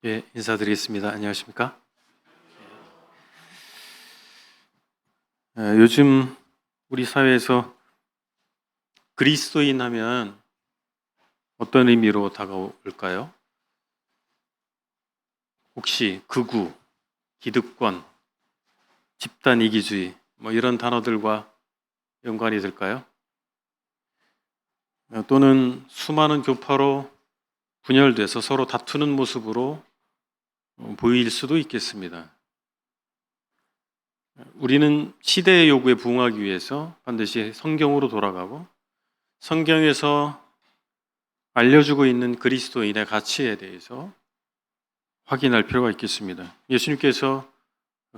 예, 인사드리겠습니다. 안녕하십니까? 요즘 우리 사회에서 그리스도인 하면 어떤 의미로 다가올까요? 혹시 극우, 기득권, 집단 이기주의 이런 단어들과 연관이 될까요? 또는 수많은 교파로 분열돼서 서로 다투는 모습으로 보일 수도 있겠습니다. 우리는 시대의 요구에 부응하기 위해서 반드시 성경으로 돌아가고 성경에서 알려주고 있는 그리스도인의 가치에 대해서 확인할 필요가 있겠습니다. 예수님께서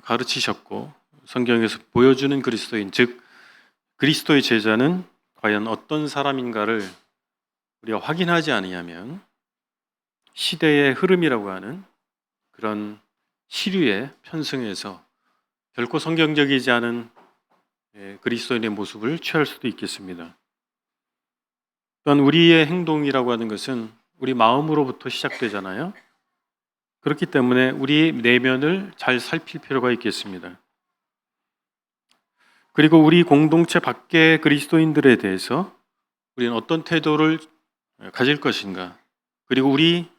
가르치셨고 성경에서 보여주는 그리스도인, 즉 그리스도의 제자는 과연 어떤 사람인가를 우리가 확인하지 않으면 시대의 흐름이라고 하는 그런 시류에 편승해서 결코 성경적이지 않은 그리스도인의 모습을 취할 수도 있겠습니다. 또한 우리의 행동이라고 하는 것은 우리 마음으로부터 시작되잖아요. 그렇기 때문에 우리 내면을 잘 살필 필요가 있겠습니다. 그리고 우리 공동체 밖의 그리스도인들에 대해서 우리는 어떤 태도를 가질 것인가, 그리고 우리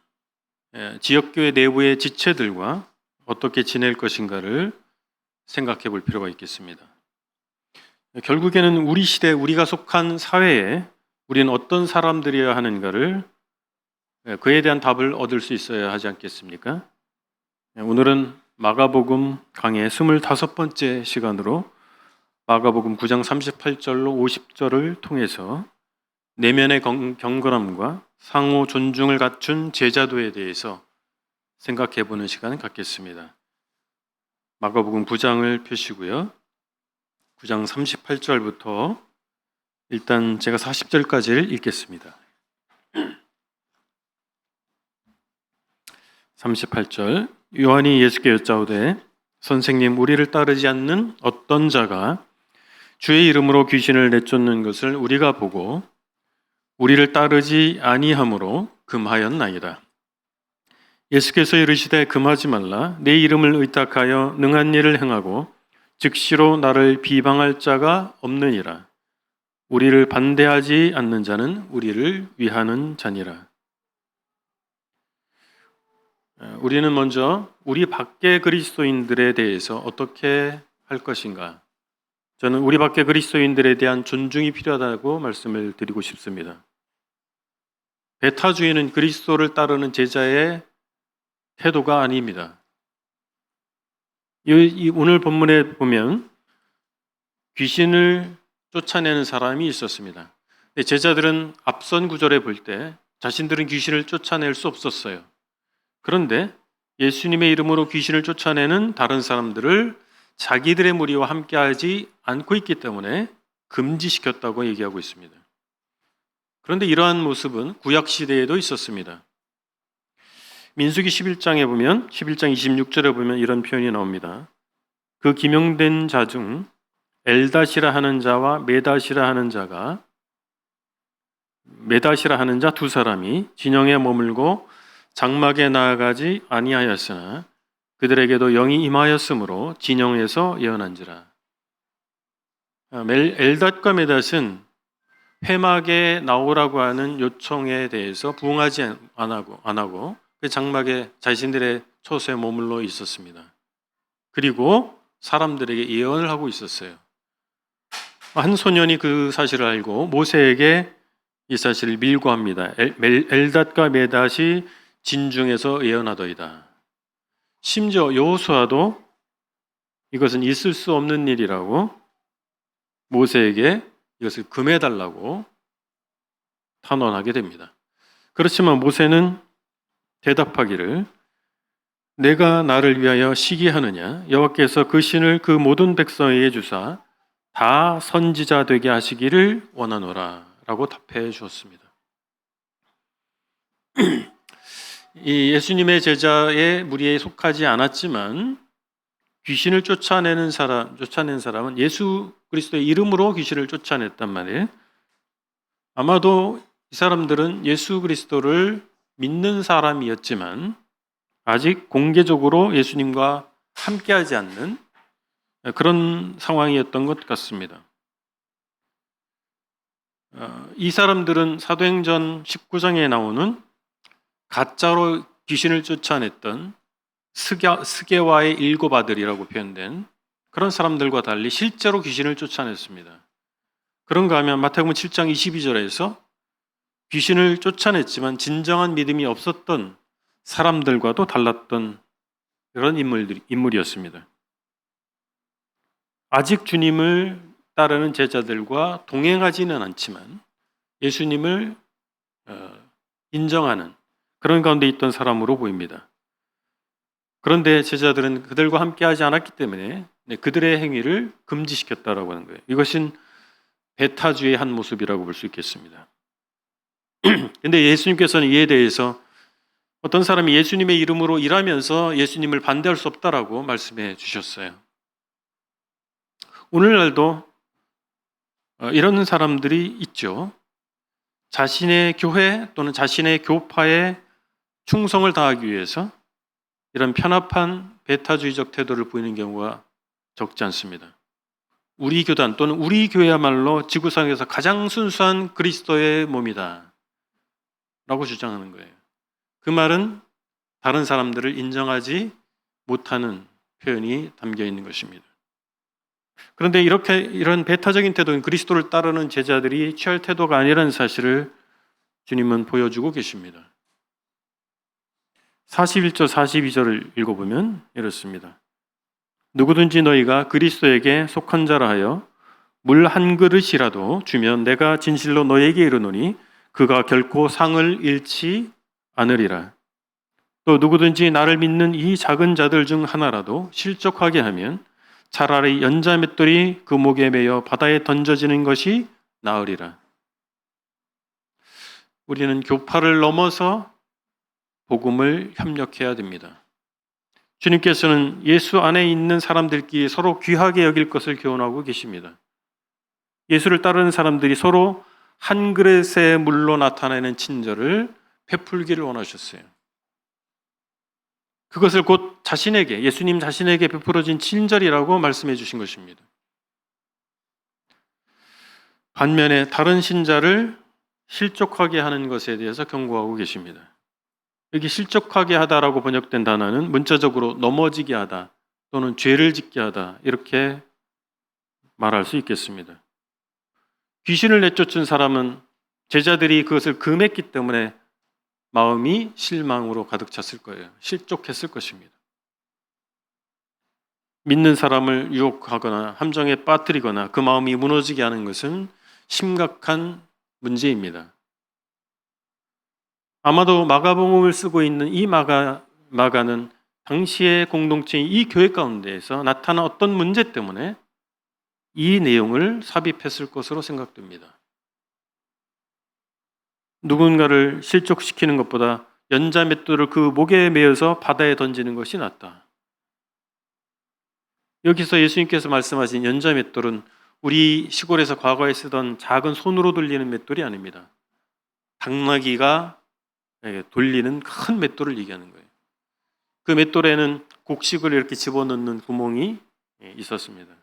지역교회 내부의 지체들과 어떻게 지낼 것인가를 생각해 볼 필요가 있겠습니다. 결국에는 우리 시대, 우리가 속한 사회에 우리는 어떤 사람들이어야 하는가를 그에 대한 답을 얻을 수 있어야 하지 않겠습니까? 오늘은 마가복음 강의 25번째 시간으로 마가복음 9장 38절로 50절을 통해서 내면의 경건함과 상호 존중을 갖춘 제자도에 대해서 생각해 보는 시간을 갖겠습니다. 마가복음 9장을 펴시고요. 9장 38절부터 일단 제가 40절까지를 읽겠습니다. 38절, 요한이 예수께 여짜오되 선생님, 우리를 따르지 않는 어떤 자가 주의 이름으로 귀신을 내쫓는 것을 우리가 보고 우리를 따르지 아니함으로 금하였나이다. 예수께서 이르시되 금하지 말라. 내 이름을 의탁하여 능한 일을 행하고 즉시로 나를 비방할 자가 없느니라. 우리를 반대하지 않는 자는 우리를 위하는 자니라. 우리는 먼저 우리 밖의 그리스도인들에 대해서 어떻게 할 것인가? 저는 우리 밖의 그리스도인들에 대한 존중이 필요하다고 말씀을 드리고 싶습니다. 배타주의는 그리스도를 따르는 제자의 태도가 아닙니다. 오늘 본문에 보면 귀신을 쫓아내는 사람이 있었습니다. 제자들은 앞선 구절에 볼 때 자신들은 귀신을 쫓아낼 수 없었어요. 그런데 예수님의 이름으로 귀신을 쫓아내는 다른 사람들을 자기들의 무리와 함께하지 않고 있기 때문에 금지시켰다고 얘기하고 있습니다. 그런데 이러한 모습은 구약 시대에도 있었습니다. 민수기 11장에 보면 11장 26절에 보면 이런 표현이 나옵니다. 그 기명된 자 중 엘닷이라 하는 자와 메닷이라 하는 자 두 사람이 진영에 머물고 장막에 나아가지 아니하였으나 그들에게도 영이 임하였으므로 진영에서 예언한지라. 엘닷과 메닷은 회막에 나오라고 하는 요청에 대해서 부응하지 안 하고 그 장막에 자신들의 처소에 머물러 있었습니다. 그리고 사람들에게 예언을 하고 있었어요. 한 소년이 그 사실을 알고 모세에게 이 사실을 밀고합니다. 엘닷과 메닷이 진중에서 예언하더이다. 심지어 여호수아도 이것은 있을 수 없는 일이라고 모세에게 이것을 금해달라고 탄원하게 됩니다. 그렇지만 모세는 대답하기를 내가 나를 위하여 시기하느냐? 여호와께서 그 신을 그 모든 백성에게 주사 다 선지자 되게 하시기를 원하노라 라고 답해 주었습니다. 이 예수님의 제자의 무리에 속하지 않았지만 귀신을 쫓아낸 사람은 예수 그리스도의 이름으로 귀신을 쫓아냈단 말이에요. 아마도 이 사람들은 예수 그리스도를 믿는 사람이었지만 아직 공개적으로 예수님과 함께하지 않는 그런 상황이었던 것 같습니다. 이 사람들은 사도행전 19장에 나오는 가짜로 귀신을 쫓아냈던 스게와의 일곱 아들이라고 표현된 그런 사람들과 달리 실제로 귀신을 쫓아냈습니다. 그런가 하면 마태복음 7장 22절에서 귀신을 쫓아냈지만 진정한 믿음이 없었던 사람들과도 달랐던 그런 인물이었습니다. 아직 주님을 따르는 제자들과 동행하지는 않지만 예수님을 인정하는 그런 가운데 있던 사람으로 보입니다. 그런데 제자들은 그들과 함께하지 않았기 때문에 그들의 행위를 금지시켰다라고 하는 거예요. 이것은 배타주의 한 모습이라고 볼 수 있겠습니다. 그런데 예수님께서는 이에 대해서 어떤 사람이 예수님의 이름으로 일하면서 예수님을 반대할 수 없다라고 말씀해 주셨어요. 오늘날도 이런 사람들이 있죠. 자신의 교회 또는 자신의 교파에 충성을 다하기 위해서 이런 편합한 배타주의적 태도를 보이는 경우가 적지 않습니다. 우리 교단 또는 우리 교회야말로 지구상에서 가장 순수한 그리스도의 몸이다 라고 주장하는 거예요. 그 말은 다른 사람들을 인정하지 못하는 표현이 담겨 있는 것입니다. 그런데 이런 배타적인 태도는 그리스도를 따르는 제자들이 취할 태도가 아니라는 사실을 주님은 보여주고 계십니다. 41절 42절을 읽어보면 이렇습니다. 누구든지 너희가 그리스도에게 속한 자라 하여 물 한 그릇이라도 주면 내가 진실로 너희에게 이르노니 그가 결코 상을 잃지 않으리라. 또 누구든지 나를 믿는 이 작은 자들 중 하나라도 실족하게 하면 차라리 연자 맷돌이 그 목에 매여 바다에 던져지는 것이 나으리라. 우리는 교파를 넘어서 복음을 협력해야 됩니다. 주님께서는 예수 안에 있는 사람들끼리 서로 귀하게 여길 것을 교훈하고 계십니다. 예수를 따르는 사람들이 서로 한 그릇의 물로 나타내는 친절을 베풀기를 원하셨어요. 그것을 곧 자신에게, 예수님 자신에게 베풀어진 친절이라고 말씀해 주신 것입니다. 반면에 다른 신자를 실족하게 하는 것에 대해서 경고하고 계십니다. 여기 실족하게 하다라고 번역된 단어는 문자적으로 넘어지게 하다 또는 죄를 짓게 하다 이렇게 말할 수 있겠습니다. 귀신을 내쫓은 사람은 제자들이 그것을 금했기 때문에 마음이 실망으로 가득 찼을 거예요. 실족했을 것입니다. 믿는 사람을 유혹하거나 함정에 빠뜨리거나 그 마음이 무너지게 하는 것은 심각한 문제입니다. 아마도 마가복음을 쓰고 있는 이 마가는 당시의 공동체인 이 교회 가운데에서 나타난 어떤 문제 때문에 이 내용을 삽입했을 것으로 생각됩니다. 누군가를 실족시키는 것보다 연자 맷돌을 그 목에 매어서 바다에 던지는 것이 낫다. 여기서 예수님께서 말씀하신 연자 맷돌은 우리 시골에서 과거에 쓰던 작은 손으로 돌리는 맷돌이 아닙니다. 당나귀가 돌리는 큰 맷돌을 얘기하는 거예요. 그 맷돌에는 곡식을 이렇게 집어넣는 구멍이 있었습니다.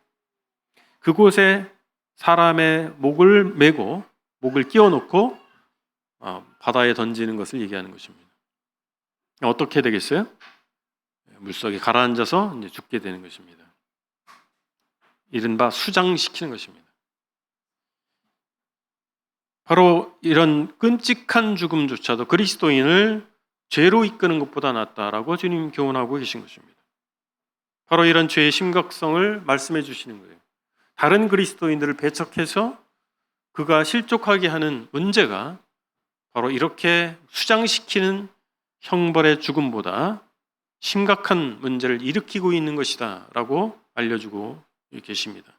그곳에 사람의 목을 메고 목을 끼워 놓고 바다에 던지는 것을 얘기하는 것입니다. 어떻게 되겠어요? 물속에 가라앉아서 이제 죽게 되는 것입니다. 이른바 수장시키는 것입니다. 바로 이런 끔찍한 죽음조차도 그리스도인을 죄로 이끄는 것보다 낫다라고 주님 교훈하고 계신 것입니다. 바로 이런 죄의 심각성을 말씀해 주시는 거예요. 다른 그리스도인들을 배척해서 그가 실족하게 하는 문제가 바로 이렇게 수장시키는 형벌의 죽음보다 심각한 문제를 일으키고 있는 것이다 라고 알려주고 계십니다.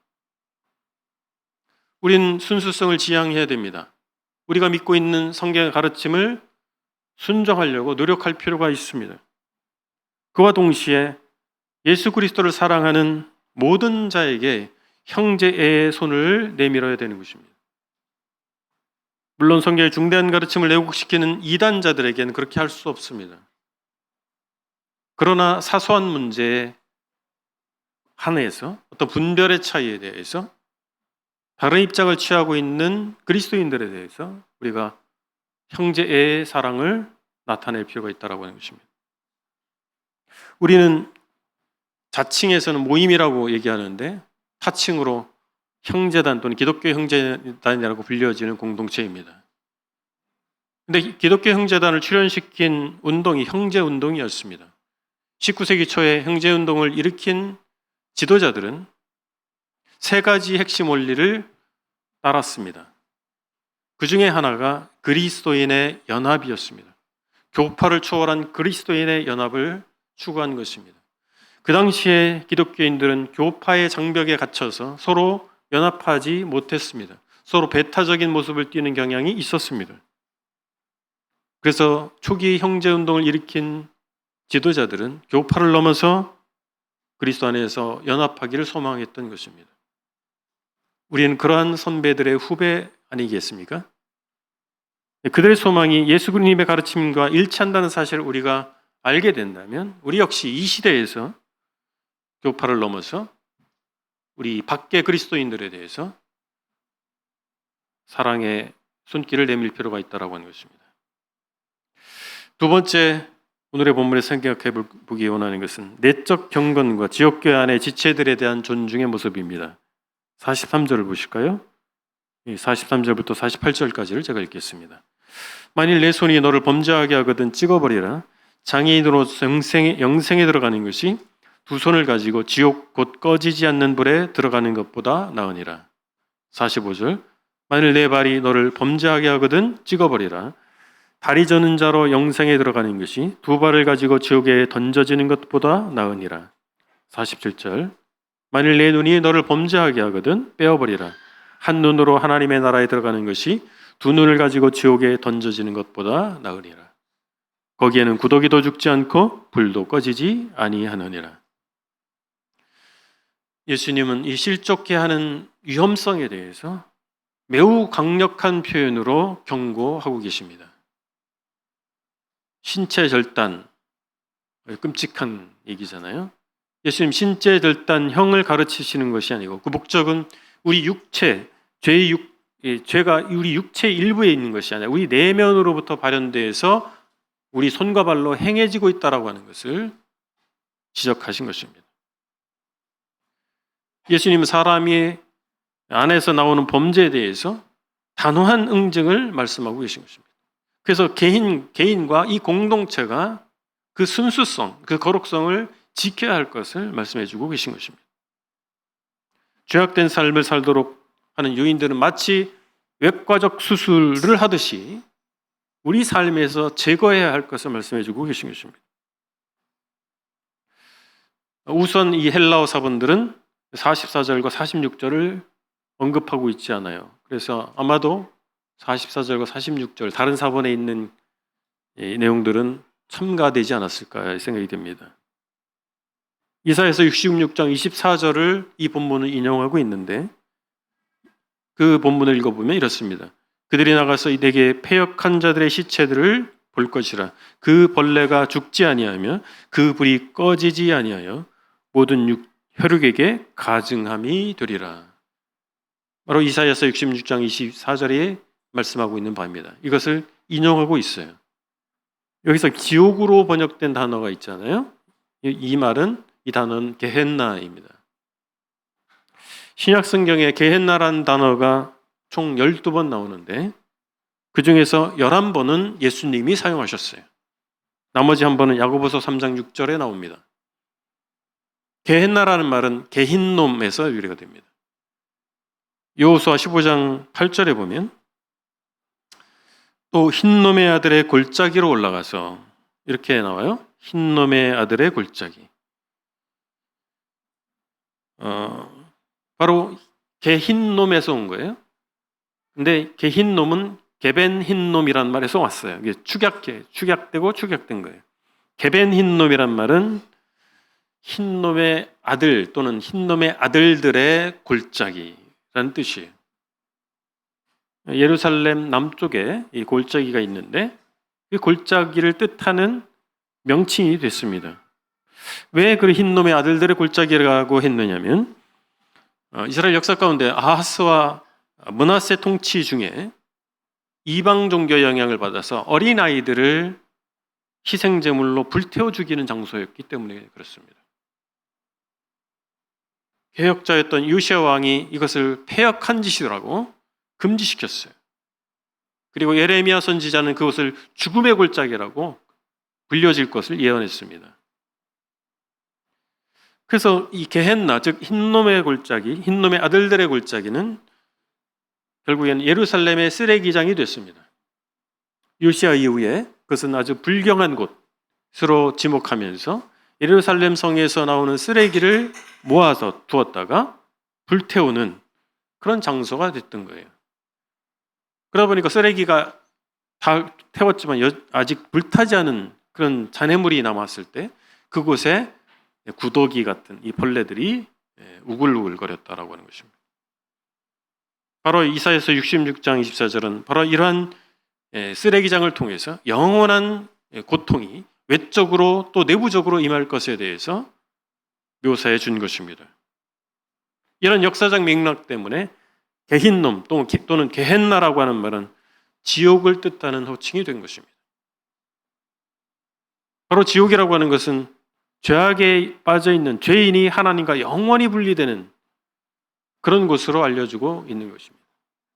우린 순수성을 지향해야 됩니다. 우리가 믿고 있는 성경의 가르침을 순종하려고 노력할 필요가 있습니다. 그와 동시에 예수 그리스도를 사랑하는 모든 자에게 형제의 손을 내밀어야 되는 것입니다. 물론 성경의 중대한 가르침을 왜곡시키는 이단자들에게는 그렇게 할 수 없습니다. 그러나 사소한 문제에 한해서 어떤 분별의 차이에 대해서 다른 입장을 취하고 있는 그리스도인들에 대해서 우리가 형제의 사랑을 나타낼 필요가 있다고 하는 것입니다. 우리는 자칭에서는 모임이라고 얘기하는데 타칭으로 형제단 또는 기독교 형제단이라고 불려지는 공동체입니다. 근데 기독교 형제단을 출현시킨 운동이 형제운동이었습니다. 19세기 초에 형제운동을 일으킨 지도자들은 세 가지 핵심 원리를 따랐습니다. 그 중에 하나가 그리스도인의 연합이었습니다. 교파를 초월한 그리스도인의 연합을 추구한 것입니다. 그 당시에 기독교인들은 교파의 장벽에 갇혀서 서로 연합하지 못했습니다. 서로 배타적인 모습을 띠는 경향이 있었습니다. 그래서 초기 형제운동을 일으킨 지도자들은 교파를 넘어서 그리스도 안에서 연합하기를 소망했던 것입니다. 우리는 그러한 선배들의 후배 아니겠습니까? 그들의 소망이 예수 그리스도의 가르침과 일치한다는 사실을 우리가 알게 된다면 우리 역시 이 시대에서 교파를 넘어서 우리 밖의 그리스도인들에 대해서 사랑의 손길을 내밀 필요가 있다고 하는 것입니다. 두 번째, 오늘의 본문에 생각해 보기 원하는 것은 내적 경건과 지역교회 안의 지체들에 대한 존중의 모습입니다. 43절을 보실까요? 43절부터 48절까지를 제가 읽겠습니다. 만일 내 손이 너를 범죄하게 하거든 찍어버리라. 장애인으로서 영생에 들어가는 것이 두 손을 가지고 지옥 곧 꺼지지 않는 불에 들어가는 것보다 나으니라. 45절 만일 내 발이 너를 범죄하게 하거든 찍어버리라. 다리 저는 자로 영생에 들어가는 것이 두 발을 가지고 지옥에 던져지는 것보다 나으니라. 47절 만일 내 눈이 너를 범죄하게 하거든 빼어버리라. 한 눈으로 하나님의 나라에 들어가는 것이 두 눈을 가지고 지옥에 던져지는 것보다 나으니라. 거기에는 구더기도 죽지 않고 불도 꺼지지 아니하느니라. 예수님은 이 실족해 하는 위험성에 대해서 매우 강력한 표현으로 경고하고 계십니다. 신체 절단, 끔찍한 얘기잖아요. 예수님 신체 절단형을 가르치시는 것이 아니고 그 목적은 우리 육체, 죄가 우리 육체 일부에 있는 것이 아니라 우리 내면으로부터 발현돼서 우리 손과 발로 행해지고 있다라고 하는 것을 지적하신 것입니다. 예수님은 사람이 안에서 나오는 범죄에 대해서 단호한 응징을 말씀하고 계신 것입니다. 그래서 개인과 이 공동체가 그 순수성, 그 거룩성을 지켜야 할 것을 말씀해 주고 계신 것입니다. 죄악된 삶을 살도록 하는 유인들은 마치 외과적 수술을 하듯이 우리 삶에서 제거해야 할 것을 말씀해 주고 계신 것입니다. 우선 이 헬라어 사본들은 44절과 46절을 언급하고 있지 않아요. 그래서 아마도 44절과 46절 다른 사본에 있는 이 내용들은 첨가되지 않았을까 생각이 됩니다. 이사야서 66장 24절을 이 본문은 인용하고 있는데 그 본문을 읽어보면 이렇습니다. 그들이 나가서 내게 패역한 자들의 시체들을 볼 것이라. 그 벌레가 죽지 아니하며 그 불이 꺼지지 아니하여 모든 혈육에게 가증함이 되리라. 바로 이사야서 66장 24절에 말씀하고 있는 바입니다. 이것을 인용하고 있어요. 여기서 지옥으로 번역된 단어가 있잖아요. 이 말은 이 단어는 게헨나입니다. 신약 성경에 게헨나라는 단어가 총 12번 나오는데 그 중에서 11번은 예수님이 사용하셨어요. 나머지 한 번은 야고보서 3장 6절에 나옵니다. 게헨나라는 말은 게힌놈에서 유래가 됩니다. 여호수아 15장 8절에 보면 또 흰놈의 아들의 골짜기로 올라가서 이렇게 나와요. 흰놈의 아들의 골짜기. 바로 게흰놈에서 온 거예요. 근데 게흰놈은 게벤흰놈이란 말에서 왔어요. 이게 축약되고 축약된 거예요. 게벤흰놈이란 말은 흰놈의 아들 또는 흰놈의 아들들의 골짜기라는 뜻이에요. 예루살렘 남쪽에 이 골짜기가 있는데 이 골짜기를 뜻하는 명칭이 됐습니다. 왜 그 흰놈의 아들들의 골짜기라고 했느냐면 이스라엘 역사 가운데 아하스와 므낫세 통치 중에 이방 종교의 영향을 받아서 어린아이들을 희생제물로 불태워 죽이는 장소였기 때문에 그렇습니다. 개혁자였던 요시야 왕이 이것을 패역한 짓이라고 금지시켰어요. 그리고 예레미야 선지자는 그것을 죽음의 골짜기라고 불려질 것을 예언했습니다. 그래서 이 게헨나, 즉 흰놈의 골짜기, 흰놈의 아들들의 골짜기는 결국에는 예루살렘의 쓰레기장이 됐습니다. 요시야 이후에 그것은 아주 불경한 곳으로 지목하면서 예루살렘 성에서 나오는 쓰레기를 모아서 두었다가 불태우는 그런 장소가 됐던 거예요. 그러다 보니까 쓰레기가 다 태웠지만 아직 불타지 않은 그런 잔해물이 남았을 때 그곳에 구더기 같은 이 벌레들이 우글우글 거렸다라고 하는 것입니다. 바로 이사야서 66장 24절은 바로 이러한 쓰레기장을 통해서 영원한 고통이 외적으로 또 내부적으로 임할 것에 대해서 묘사해 준 것입니다. 이런 역사적 맥락 때문에 게힌놈 또는 게헨나라고 하는 말은 지옥을 뜻하는 호칭이 된 것입니다. 바로 지옥이라고 하는 것은 죄악에 빠져 있는 죄인이 하나님과 영원히 분리되는 그런 곳으로 알려주고 있는 것입니다.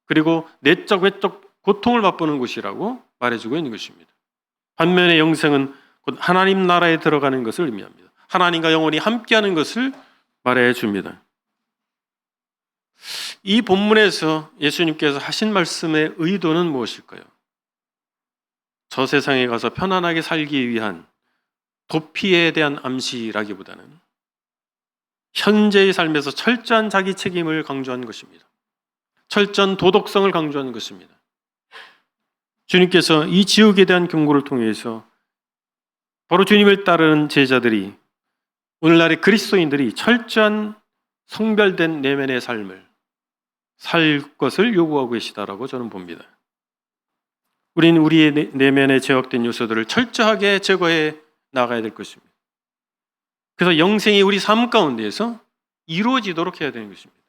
그리고 내적 외적 고통을 맛보는 곳이라고 말해주고 있는 것입니다. 반면에 영생은 곧 하나님 나라에 들어가는 것을 의미합니다. 하나님과 영원히 함께하는 것을 말해줍니다. 이 본문에서 예수님께서 하신 말씀의 의도는 무엇일까요? 저 세상에 가서 편안하게 살기 위한 도피에 대한 암시라기보다는 현재의 삶에서 철저한 자기 책임을 강조하는 것입니다. 철저한 도덕성을 강조하는 것입니다. 주님께서 이 지옥에 대한 경고를 통해서 바로 주님을 따르는 제자들이, 오늘날의 그리스도인들이 철저한 성별된 내면의 삶을 살 것을 요구하고 계시다라고 저는 봅니다. 우리는 우리의 내면에 제약된 요소들을 철저하게 제거해 나가야 될 것입니다. 그래서 영생이 우리 삶 가운데에서 이루어지도록 해야 되는 것입니다.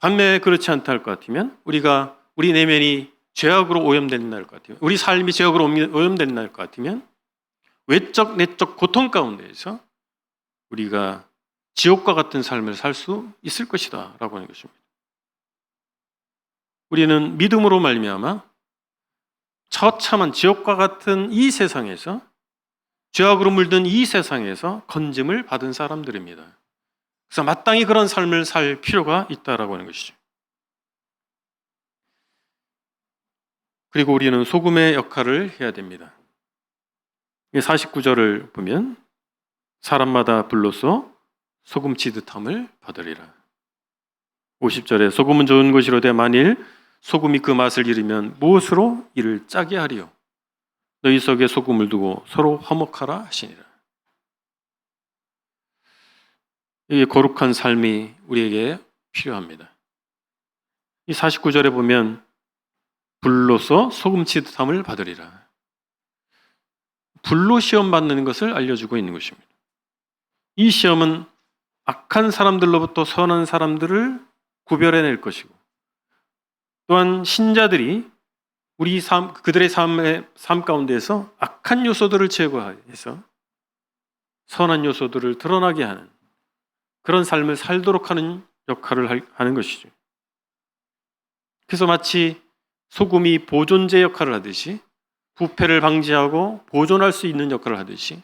반면에 그렇지 않다 할 것 같으면 우리 내면이 죄악으로 오염되는 날 것 같으면, 우리 삶이 죄악으로 오염되는 날 것 같으면 외적 내적 고통 가운데에서 우리가 지옥과 같은 삶을 살 수 있을 것이다 라고 하는 것입니다. 우리는 믿음으로 말미암아 처참한 지옥과 같은 이 세상에서, 죄악으로 물든 이 세상에서 건짐을 받은 사람들입니다. 그래서 마땅히 그런 삶을 살 필요가 있다라고 하는 것이죠. 그리고 우리는 소금의 역할을 해야 됩니다. 49절을 보면 사람마다 불로써 소금 치듯함을 받으리라. 50절에 소금은 좋은 것이로되 만일 소금이 그 맛을 잃으면 무엇으로 이를 짜게 하리요? 너희 속에 소금을 두고 서로 화목하라 하시니라. 이 거룩한 삶이 우리에게 필요합니다. 이 49절에 보면 불로서 소금 치듯함을 받으리라. 불로 시험 받는 것을 알려주고 있는 것입니다. 이 시험은 악한 사람들로부터 선한 사람들을 구별해낼 것이고, 또한 신자들이 그들의 삶 가운데에서 악한 요소들을 제거해서 선한 요소들을 드러나게 하는 그런 삶을 살도록 하는 역할을 하는 것이죠. 그래서 마치 소금이 보존제 역할을 하듯이, 부패를 방지하고 보존할 수 있는 역할을 하듯이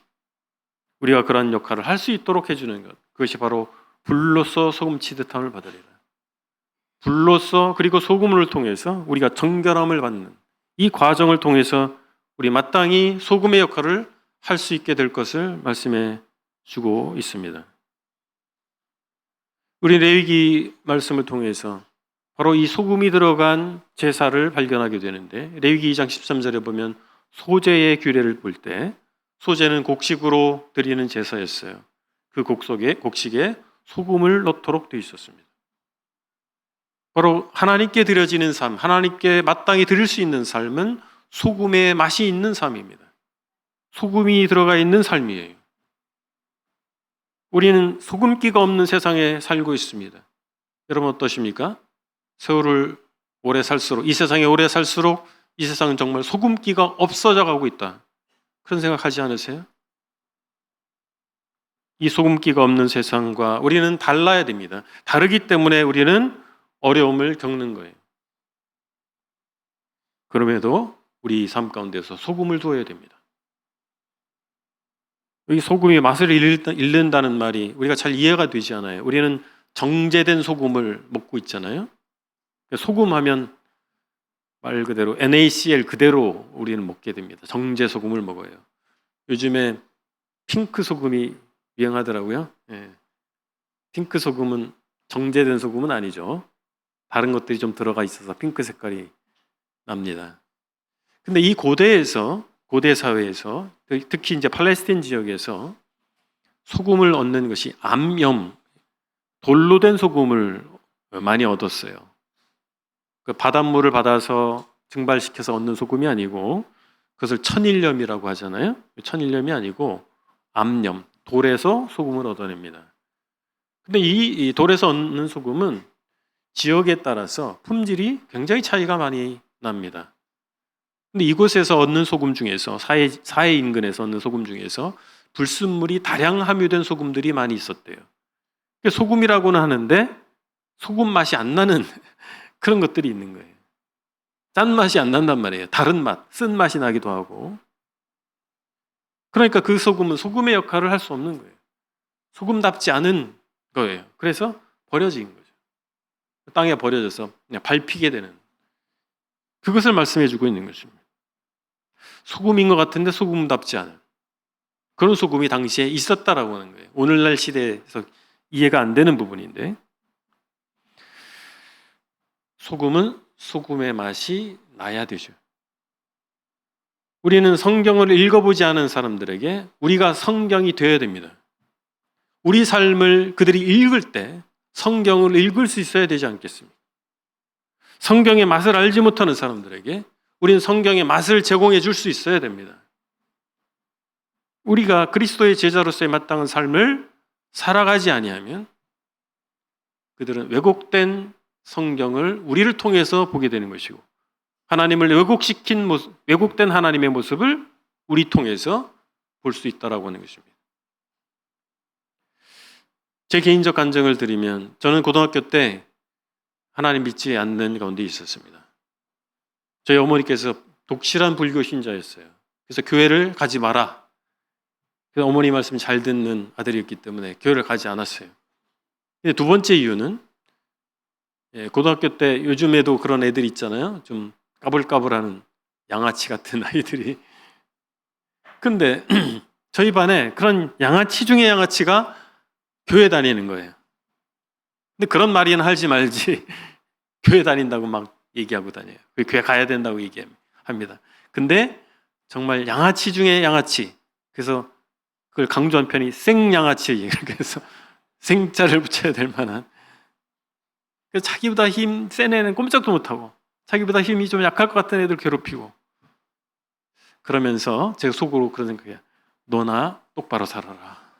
우리가 그러한 역할을 할 수 있도록 해주는 것, 그것이 바로 불로써 소금 치듯함을 받으리라. 불로써, 그리고 소금을 통해서 우리가 정결함을 받는 이 과정을 통해서 우리 마땅히 소금의 역할을 할 수 있게 될 것을 말씀해 주고 있습니다. 우리 레위기 말씀을 통해서 바로 이 소금이 들어간 제사를 발견하게 되는데, 레위기 2장 13절에 보면 소제의 규례를 볼 때 소제는 곡식으로 드리는 제사였어요. 그 곡식에 소금을 넣도록 되어 있었습니다. 바로 하나님께 드려지는 삶, 하나님께 마땅히 드릴 수 있는 삶은 소금의 맛이 있는 삶입니다. 소금이 들어가 있는 삶이에요. 우리는 소금기가 없는 세상에 살고 있습니다. 여러분 어떠십니까? 세월을 오래 살수록, 이 세상에 오래 살수록 이 세상은 정말 소금기가 없어져 가고 있다. 그런 생각하지 않으세요? 이 소금기가 없는 세상과 우리는 달라야 됩니다. 다르기 때문에 우리는 어려움을 겪는 거예요. 그럼에도 우리 삶 가운데서 소금을 두어야 됩니다. 여기 소금이 맛을 잃는다는 말이 우리가 잘 이해가 되지 않아요. 우리는 정제된 소금을 먹고 있잖아요. 소금 하면 말 그대로 NaCl 그대로 우리는 먹게 됩니다. 정제 소금을 먹어요. 요즘에 핑크 소금이 유행하더라고요. 예. 핑크 소금은 정제된 소금은 아니죠. 다른 것들이 좀 들어가 있어서 핑크 색깔이 납니다. 근데 이 고대 사회에서 특히 이제 팔레스타인 지역에서 소금을 얻는 것이 암염, 돌로 된 소금을 많이 얻었어요. 그 바닷물을 받아서 증발시켜서 얻는 소금이 아니고 그것을 천일염이라고 하잖아요. 천일염이 아니고 암염, 돌에서 소금을 얻어냅니다. 근데 이 돌에서 얻는 소금은 지역에 따라서 품질이 굉장히 차이가 많이 납니다. 근데 이곳에서 얻는 소금 중에서 사해 인근에서 얻는 소금 중에서 불순물이 다량 함유된 소금들이 많이 있었대요. 소금이라고는 하는데 소금 맛이 안 나는 그런 것들이 있는 거예요. 짠 맛이 안 난단 말이에요. 다른 맛, 쓴 맛이 나기도 하고. 그러니까 그 소금은 소금의 역할을 할 수 없는 거예요. 소금답지 않은 거예요. 그래서 버려진 거죠. 땅에 버려져서 그냥 밟히게 되는 그것을 말씀해 주고 있는 것입니다. 소금인 것 같은데 소금답지 않은 그런 소금이 당시에 있었다라고 하는 거예요. 오늘날 시대에서 이해가 안 되는 부분인데 소금은 소금의 맛이 나야 되죠. 우리는 성경을 읽어보지 않은 사람들에게 우리가 성경이 되어야 됩니다. 우리 삶을 그들이 읽을 때 성경을 읽을 수 있어야 되지 않겠습니까? 성경의 맛을 알지 못하는 사람들에게 우리는 성경의 맛을 제공해 줄 수 있어야 됩니다. 우리가 그리스도의 제자로서의 마땅한 삶을 살아가지 아니하면 그들은 왜곡된 성경을 우리를 통해서 보게 되는 것이고 하나님을 왜곡시킨 모습, 왜곡된 하나님의 모습을 우리 통해서 볼 수 있다라고 하는 것입니다. 제 개인적 간증을 드리면 저는 고등학교 때 하나님 믿지 않는 가운데 있었습니다. 저희 어머니께서 독실한 불교 신자였어요. 그래서 교회를 가지 마라. 그래서 어머니 말씀 잘 듣는 아들이었기 때문에 교회를 가지 않았어요. 근데 두 번째 이유는 고등학교 때 요즘에도 그런 애들 있잖아요. 좀 까불까불하는 양아치 같은 아이들이. 근데 저희 반에 그런 양아치 중에 양아치가 교회 다니는 거예요. 근데 그런 말이나 하지 말지 교회 다닌다고 막 얘기하고 다녀요. 교회 가야 된다고 얘기합니다. 근데 정말 양아치 중에 양아치. 그래서 그걸 강조한 편이 생양아치. 그래서 생자를 붙여야 될 만한. 그래서 자기보다 힘 센 애는 꼼짝도 못하고 자기보다 힘이 좀 약할 것 같은 애들 괴롭히고 그러면서 제가 속으로 그런 생각이에요. 너나 똑바로 살아라.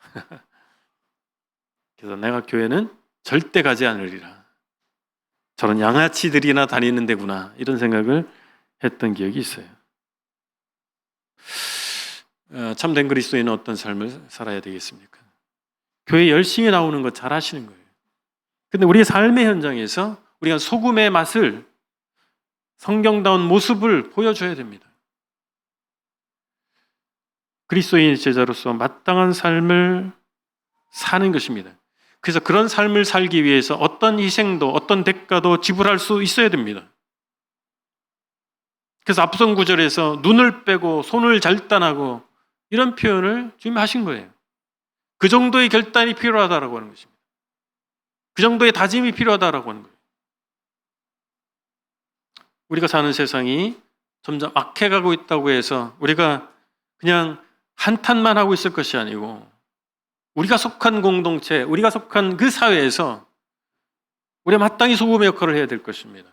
그래서 내가 교회는 절대 가지 않으리라. 저런 양아치들이나 다니는 데구나. 이런 생각을 했던 기억이 있어요. 참된 그리스도인은 어떤 삶을 살아야 되겠습니까? 교회 열심히 나오는 거 잘 하시는 거예요. 근데 우리의 삶의 현장에서 우리가 소금의 맛을 성경다운 모습을 보여줘야 됩니다. 그리스도인의 제자로서 마땅한 삶을 사는 것입니다. 그래서 그런 삶을 살기 위해서 어떤 희생도 어떤 대가도 지불할 수 있어야 됩니다. 그래서 앞선 구절에서 눈을 빼고 손을 절단하고 이런 표현을 지금 하신 거예요. 그 정도의 결단이 필요하다라고 하는 것입니다. 그 정도의 다짐이 필요하다라고 하는 거예요. 우리가 사는 세상이 점점 악해가고 있다고 해서 우리가 그냥 한탄만 하고 있을 것이 아니고 우리가 속한 공동체, 우리가 속한 그 사회에서 우리가 마땅히 소금의 역할을 해야 될 것입니다.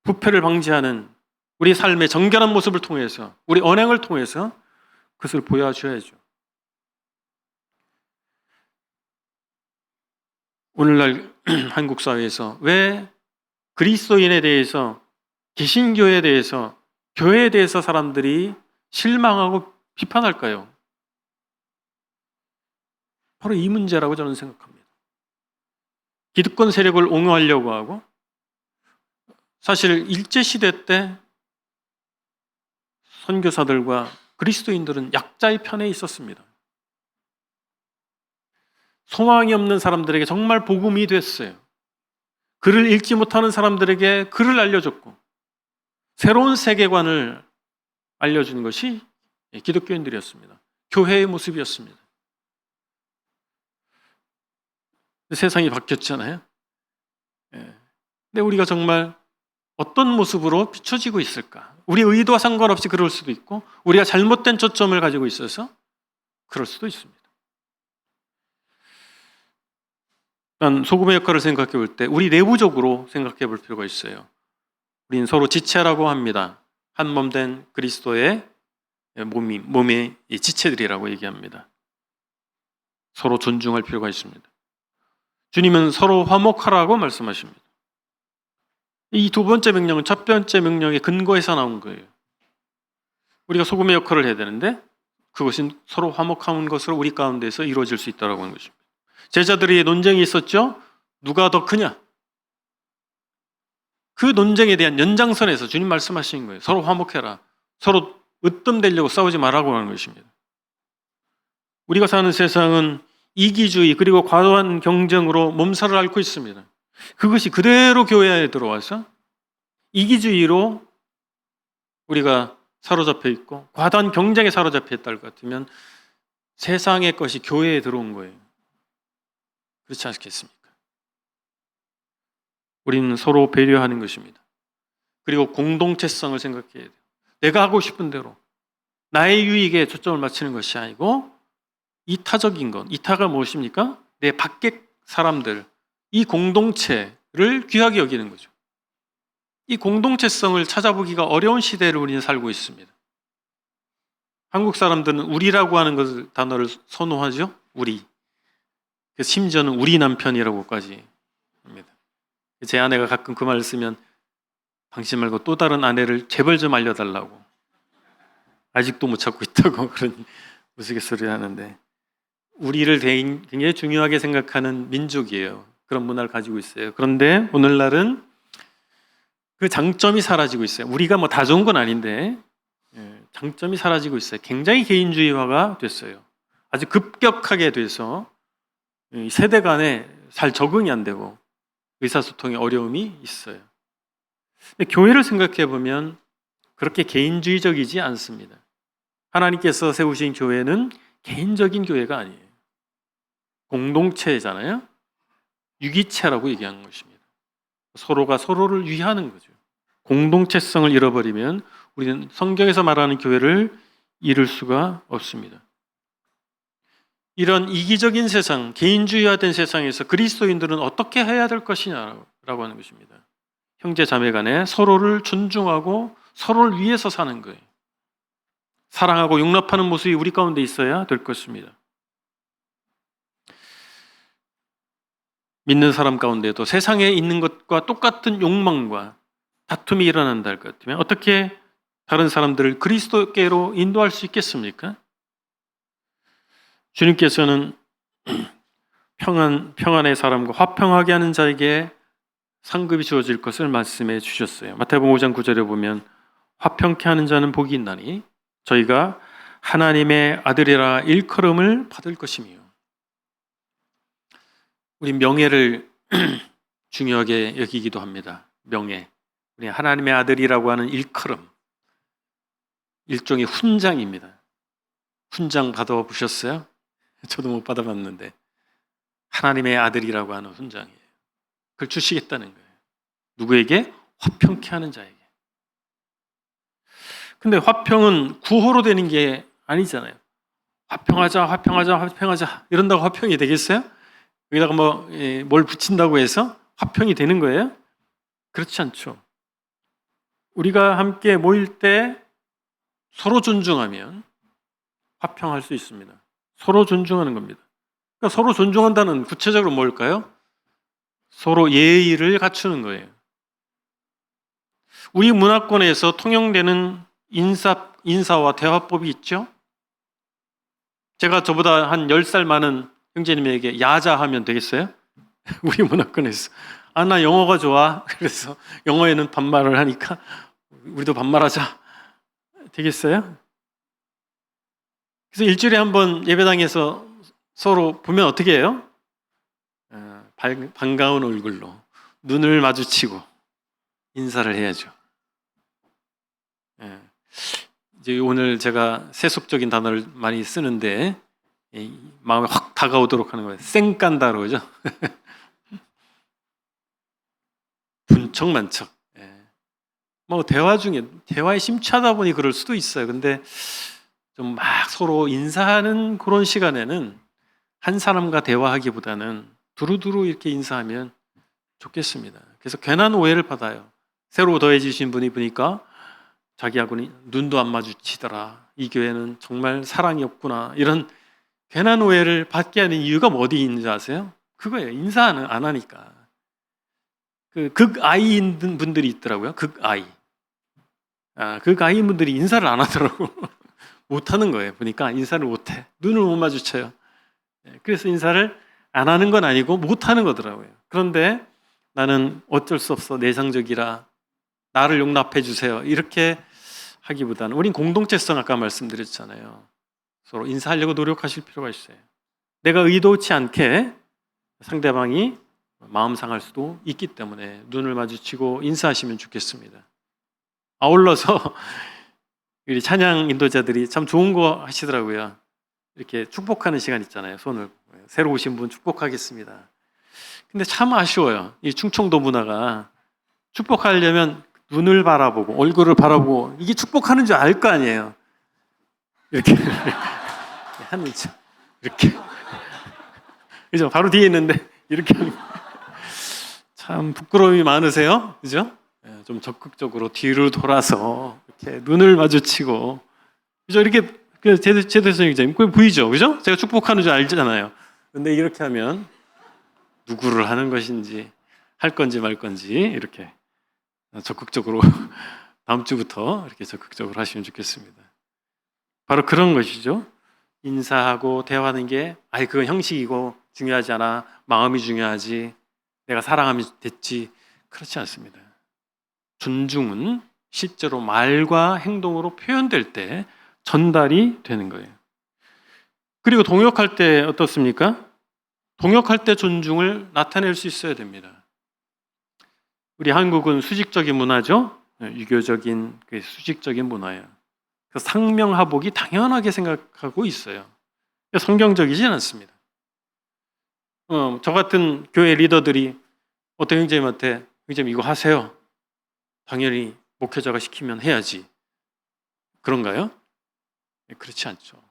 부패를 방지하는 우리 삶의 정결한 모습을 통해서 우리 언행을 통해서 그것을 보여줘야죠. 오늘날 한국 사회에서 왜 그리스도인에 대해서, 개신교에 대해서, 교회에 대해서 사람들이 실망하고 비판할까요? 바로 이 문제라고 저는 생각합니다. 기득권 세력을 옹호하려고 하고, 사실 일제시대 때 선교사들과 그리스도인들은 약자의 편에 있었습니다. 소망이 없는 사람들에게 정말 복음이 됐어요. 글을 읽지 못하는 사람들에게 글을 알려줬고, 새로운 세계관을 알려준 것이 기독교인들이었습니다. 교회의 모습이었습니다. 세상이 바뀌었잖아요. 근데 우리가 정말 어떤 모습으로 비춰지고 있을까? 우리 의도와 상관없이 그럴 수도 있고, 우리가 잘못된 초점을 가지고 있어서 그럴 수도 있습니다. 소금의 역할을 생각해 볼 때 우리 내부적으로 생각해 볼 필요가 있어요. 우리는 서로 지체라고 합니다. 한 몸 된 그리스도의 몸의 지체들이라고 얘기합니다. 서로 존중할 필요가 있습니다. 주님은 서로 화목하라고 말씀하십니다. 이 두 번째 명령은 첫 번째 명령의 근거에서 나온 거예요. 우리가 소금의 역할을 해야 되는데 그것은 서로 화목한 것으로 우리 가운데서 이루어질 수 있다고 하는 것입니다. 제자들이 논쟁이 있었죠. 누가 더 크냐? 그 논쟁에 대한 연장선에서 주님 말씀하신 거예요. 서로 화목해라. 서로 으뜸되려고 싸우지 말라고 하는 것입니다. 우리가 사는 세상은 이기주의 그리고 과도한 경쟁으로 몸살을 앓고 있습니다. 그것이 그대로 교회에 들어와서 이기주의로 우리가 사로잡혀 있고 과도한 경쟁에 사로잡혀 있다는 것 같으면 세상의 것이 교회에 들어온 거예요. 그렇지 않겠습니까? 우리는 서로 배려하는 것입니다. 그리고 공동체성을 생각해야 돼요. 내가 하고 싶은 대로 나의 유익에 초점을 맞추는 것이 아니고 이타적인 것, 이타가 무엇입니까? 내 밖의 사람들, 이 공동체를 귀하게 여기는 거죠. 이 공동체성을 찾아보기가 어려운 시대를 우리는 살고 있습니다. 한국 사람들은 우리라고 하는 것을, 단어를 선호하죠. 우리. 심지어는 우리 남편이라고까지 합니다. 제 아내가 가끔 그 말을 쓰면 당신 말고 또 다른 아내를 제발 좀 알려달라고, 아직도 못 찾고 있다고 그런 우스갯소리를 하는데, 우리를 굉장히 중요하게 생각하는 민족이에요. 그런 문화를 가지고 있어요. 그런데 오늘날은 그 장점이 사라지고 있어요. 우리가 뭐 다 좋은 건 아닌데 장점이 사라지고 있어요. 굉장히 개인주의화가 됐어요. 아주 급격하게 돼서 세대 간에 잘 적응이 안 되고 의사소통에 어려움이 있어요. 근데 교회를 생각해 보면 그렇게 개인주의적이지 않습니다. 하나님께서 세우신 교회는 개인적인 교회가 아니에요. 공동체잖아요. 유기체라고 얘기하는 것입니다. 서로가 서로를 위하는 거죠. 공동체성을 잃어버리면 우리는 성경에서 말하는 교회를 이룰 수가 없습니다. 이런 이기적인 세상, 개인주의화된 세상에서 그리스도인들은 어떻게 해야 될 것이냐라고 하는 것입니다. 형제 자매 간에 서로를 존중하고 서로를 위해서 사는 거예요. 사랑하고 용납하는 모습이 우리 가운데 있어야 될 것입니다. 믿는 사람 가운데도 세상에 있는 것과 똑같은 욕망과 다툼이 일어난다 할 것 같으면 어떻게 다른 사람들을 그리스도께로 인도할 수 있겠습니까? 주님께서는 평안의 사람과 화평하게 하는 자에게 상급이 주어질 것을 말씀해 주셨어요. 마태복음 5장 9절에 보면 화평케 하는 자는 복이 있나니 저희가 하나님의 아들이라 일컬음을 받을 것이며. 우리 명예를 중요하게 여기기도 합니다. 명예. 우리 하나님의 아들이라고 하는 일컬음, 일종의 훈장입니다. 훈장 받아보셨어요? 저도 못 받아봤는데 하나님의 아들이라고 하는 훈장이에요. 그걸 주시겠다는 거예요. 누구에게? 화평케 하는 자에게. 근데 화평은 구호로 되는 게 아니잖아요. 화평하자 이런다고 화평이 되겠어요? 여기다가 뭘 붙인다고 해서 화평이 되는 거예요? 그렇지 않죠. 우리가 함께 모일 때 서로 존중하면 화평할 수 있습니다. 서로 존중하는 겁니다. 그러니까 서로 존중한다는 구체적으로 뭘까요? 서로 예의를 갖추는 거예요. 우리 문화권에서 통용되는 인사와 대화법이 있죠. 제가 저보다 한 10살 많은 형제님에게 야자 하면 되겠어요? 우리 문화권에서. 아, 나 영어가 좋아. 그래서 영어에는 반말을 하니까 우리도 반말하자. 되겠어요? 그래서 일주일에 한 번 예배당에서 서로 보면 어떻게 해요? 반가운 얼굴로 눈을 마주치고 인사를 해야죠. 이제 오늘 제가 세속적인 단어를 많이 쓰는데 마음에 확 다가오도록 하는 거예요. 쌩깐다로, 그죠? 분척만척. 뭐 대화에 심취하다 보니 그럴 수도 있어요. 근데 좀 막 서로 인사하는 그런 시간에는 한 사람과 대화하기보다는 두루두루 이렇게 인사하면 좋겠습니다. 그래서 괜한 오해를 받아요. 새로 더해지신 분이 보니까 자기하고는 눈도 안 마주치더라. 이 교회는 정말 사랑이 없구나. 이런 괜한 오해를 받게 하는 이유가 어디 있는지 아세요? 그거예요. 인사 안 하니까. 그 극아이인 분들이 있더라고요. 극아이. 극아이인 분들이 인사를 안 하더라고. 못 하는 거예요. 보니까 인사를 못 해. 눈을 못 마주쳐요. 그래서 인사를 안 하는 건 아니고 못 하는 거더라고요. 그런데 나는 어쩔 수 없어. 내상적이라 나를 용납해 주세요. 이렇게 하기보다는 우린 공동체성 아까 말씀드렸잖아요. 서로 인사하려고 노력하실 필요가 있어요. 내가 의도치 않게 상대방이 마음 상할 수도 있기 때문에 눈을 마주치고 인사하시면 좋겠습니다. 아울러서 우리 찬양 인도자들이 참 좋은 거 하시더라고요. 이렇게 축복하는 시간 있잖아요. 손을 새로 오신 분 축복하겠습니다. 근데 참 아쉬워요. 이 충청도 문화가 축복하려면 눈을 바라보고 얼굴을 바라보고 이게 축복하는 줄 알 거 아니에요. 이렇게 하는 척 이렇게 그죠? 바로 뒤에 있는데 이렇게 참 부끄러움이 많으세요, 그죠? 좀 적극적으로 뒤를 돌아서 이렇게 눈을 마주치고 그죠? 이렇게 제대성 기자님 그게 보이죠, 그죠? 제가 축복하는 줄 알잖아요. 근데 이렇게 하면 누구를 하는 것인지 할 건지 말 건지 이렇게 적극적으로 다음 주부터 이렇게 적극적으로 하시면 좋겠습니다. 바로 그런 것이죠. 인사하고 대화하는 게 그건 형식이고 중요하지 않아. 마음이 중요하지. 내가 사랑하면 됐지. 그렇지 않습니다. 존중은 실제로 말과 행동으로 표현될 때 전달이 되는 거예요. 그리고 동역할 때 어떻습니까? 동역할 때 존중을 나타낼 수 있어야 됩니다. 우리 한국은 수직적인 문화죠. 유교적인 수직적인 문화예요. 그래서 상명하복이 당연하게 생각하고 있어요. 성경적이진 않습니다. 저 같은 교회 리더들이 어떤 형제님한테 형제님 이거 하세요. 당연히 목회자가 시키면 해야지. 그런가요? 그렇지 않죠.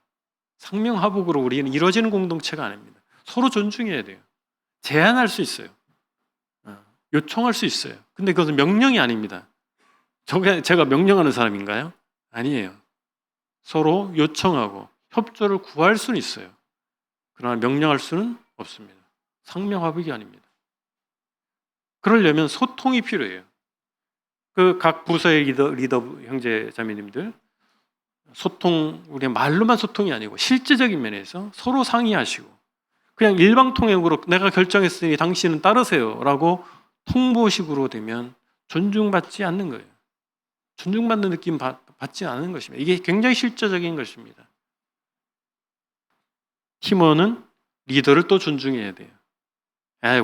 상명하복으로 우리는 이루어지는 공동체가 아닙니다. 서로 존중해야 돼요. 제안할 수 있어요. 요청할 수 있어요. 근데 그것은 명령이 아닙니다. 제가 명령하는 사람인가요? 아니에요. 서로 요청하고 협조를 구할 수는 있어요. 그러나 명령할 수는 없습니다. 상명하복이 아닙니다. 그러려면 소통이 필요해요. 그 각 부서의 리더 형제 자매님들 우리 말로만 소통이 아니고 실제적인 면에서 서로 상의하시고 그냥 일방통행으로 내가 결정했으니 당신은 따르세요라고 통보식으로 되면 존중받지 않는 거예요. 존중받는 느낌 받지 않는 것입니다. 이게 굉장히 실제적인 것입니다. 팀원은 리더를 또 존중해야 돼요.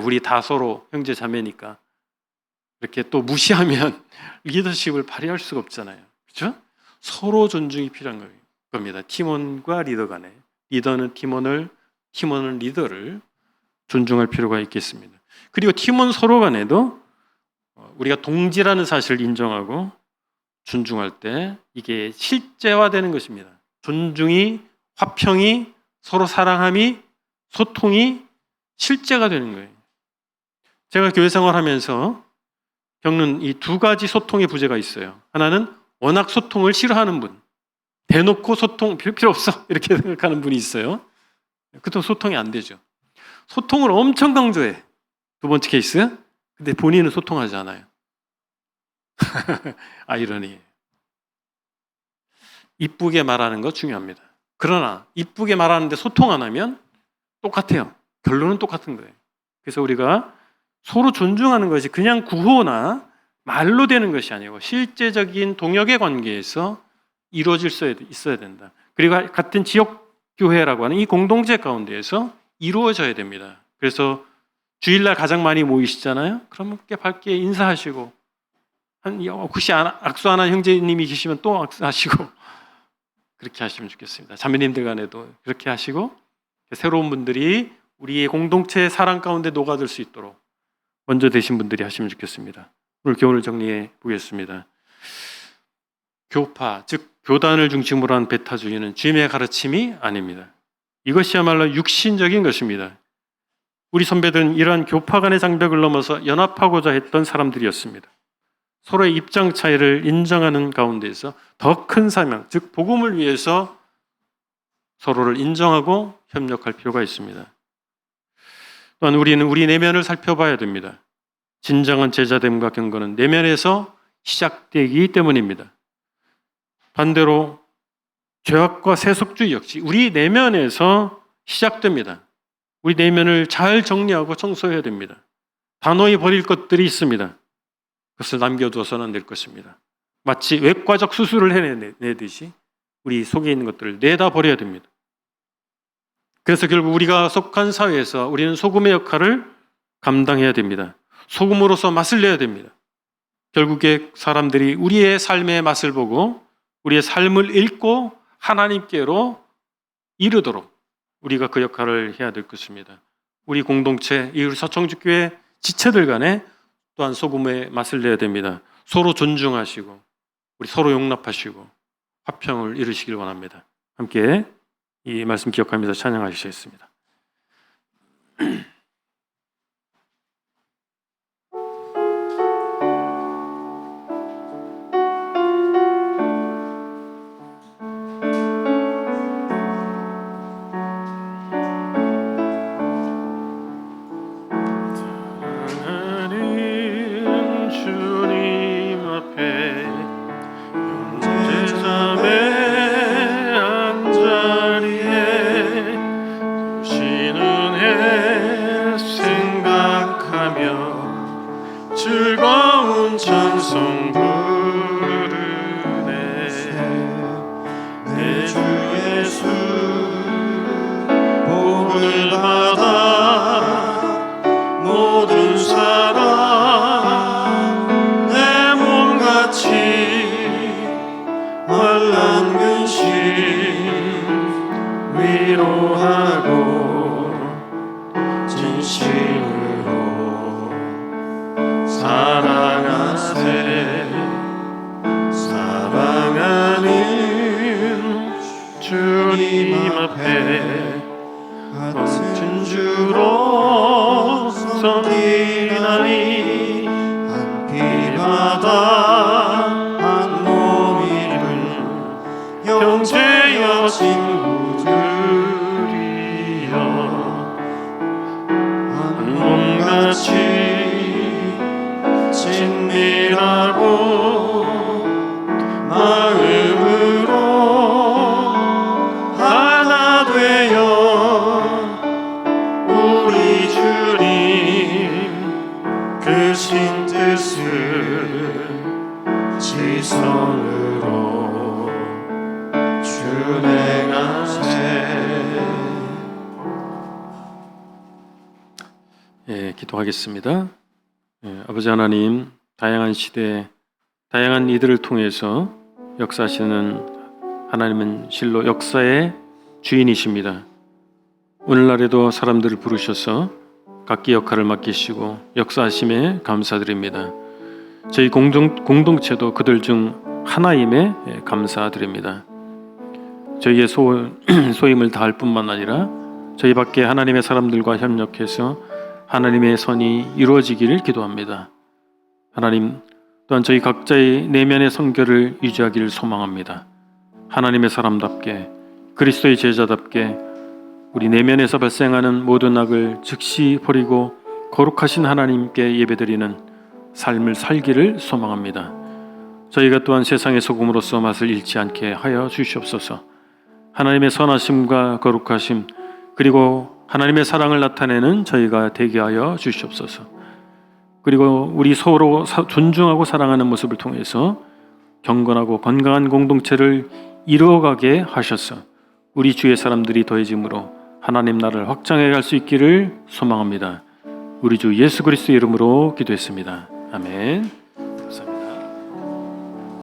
우리 다 서로 형제 자매니까 이렇게 또 무시하면 리더십을 발휘할 수가 없잖아요. 그렇죠? 서로 존중이 필요한 겁니다. 팀원과 리더 간에 리더는 팀원은 리더를 존중할 필요가 있겠습니다. 그리고 팀원 서로 간에도 우리가 동지라는 사실을 인정하고 존중할 때 이게 실제화되는 것입니다. 존중이, 화평이, 서로 사랑함이, 소통이 실제가 되는 거예요. 제가 교회 생활하면서 겪는 이 두 가지 소통의 부재가 있어요. 하나는 워낙 소통을 싫어하는 분, 대놓고 소통 필요 없어 이렇게 생각하는 분이 있어요. 그것도 소통이 안 되죠. 소통을 엄청 강조해. 두 번째 케이스, 근데 본인은 소통하지 않아요. 아이러니. 이쁘게 말하는 거 중요합니다. 그러나 이쁘게 말하는데 소통 안 하면 똑같아요. 결론은 똑같은 거예요. 그래서 우리가 서로 존중하는 것이 그냥 구호나 말로 되는 것이 아니고 실제적인 동역의 관계에서 이루어질 수 있어야 된다. 그리고 같은 지역교회라고 하는 이 공동체 가운데에서 이루어져야 됩니다. 그래서 주일날 가장 많이 모이시잖아요. 그러면 밝게 인사하시고, 혹시 악수 안 한 형제님이 계시면 또 악수하시고, 그렇게 하시면 좋겠습니다. 자매님들 간에도 그렇게 하시고, 새로운 분들이 우리의 공동체의 사랑 가운데 녹아들 수 있도록 먼저 되신 분들이 하시면 좋겠습니다. 오늘 교훈을 정리해 보겠습니다. 교파, 즉 교단을 중심으로 한 배타주의는 주님의 가르침이 아닙니다. 이것이야말로 육신적인 것입니다. 우리 선배들은 이러한 교파 간의 장벽을 넘어서 연합하고자 했던 사람들이었습니다. 서로의 입장 차이를 인정하는 가운데에서 더 큰 사명, 즉 복음을 위해서 서로를 인정하고 협력할 필요가 있습니다. 또한 우리는 우리 내면을 살펴봐야 됩니다. 진정한 제자됨과 경건은 내면에서 시작되기 때문입니다. 반대로 죄악과 세속주의 역시 우리 내면에서 시작됩니다. 우리 내면을 잘 정리하고 청소해야 됩니다. 단호히 버릴 것들이 있습니다. 그것을 남겨두어서는 안 될 것입니다. 마치 외과적 수술을 해내듯이 우리 속에 있는 것들을 내다 버려야 됩니다. 그래서 결국 우리가 속한 사회에서 우리는 소금의 역할을 감당해야 됩니다. 소금으로서 맛을 내야 됩니다. 결국에 사람들이 우리의 삶의 맛을 보고 우리의 삶을 읽고 하나님께로 이르도록 우리가 그 역할을 해야 될 것입니다. 우리 공동체, 우리 서청주교회 지체들 간에 또한 소금의 맛을 내야 됩니다. 서로 존중하시고 우리 서로 용납하시고 화평을 이루시길 원합니다. 함께 이 말씀 기억하면서 찬양하시겠습니다. 즐거운 찬송 부르네. 내 주 예수 복을 받아 모든 사람 내 몸같이 환난 근심 위로하고 진심으로 사랑하는 주님 앞에 같은 주로서 일하니 한 피바다 한 몸 입은 형제여 친구들이여 한 몸같이 친밀하고 마음으로 하나 되어 우리 주님 크신 뜻을 지성으로 준행하세. 기도하겠습니다. 아버지 하나님, 다양한 시대, 다양한 이들을 통해서 역사하시는 하나님은 실로 역사의 주인이십니다. 오늘날에도 사람들을 부르셔서 각기 역할을 맡기시고 역사하심에 감사드립니다. 저희 공동체도 그들 중 하나임에 감사드립니다. 저희의 소임을 다할 뿐만 아니라 저희 밖에 하나님의 사람들과 협력해서 하나님의 선이 이루어지기를 기도합니다. 하나님, 또한 저희 각자의 내면의 성결을 유지하기를 소망합니다. 하나님의 사람답게, 그리스도의 제자답게 우리 내면에서 발생하는 모든 악을 즉시 버리고 거룩하신 하나님께 예배드리는 삶을 살기를 소망합니다. 저희가 또한 세상의 소금으로서 맛을 잃지 않게 하여 주시옵소서. 하나님의 선하심과 거룩하심 그리고 하나님의 사랑을 나타내는 저희가 되게 하여 주시옵소서. 그리고 우리 서로 존중하고 사랑하는 모습을 통해서 경건하고 건강한 공동체를 이루어가게 하셔서 우리 주의 사람들이 더해짐으로 하나님 나라를 확장해 갈 수 있기를 소망합니다. 우리 주 예수 그리스도의 이름으로 기도했습니다. 아멘.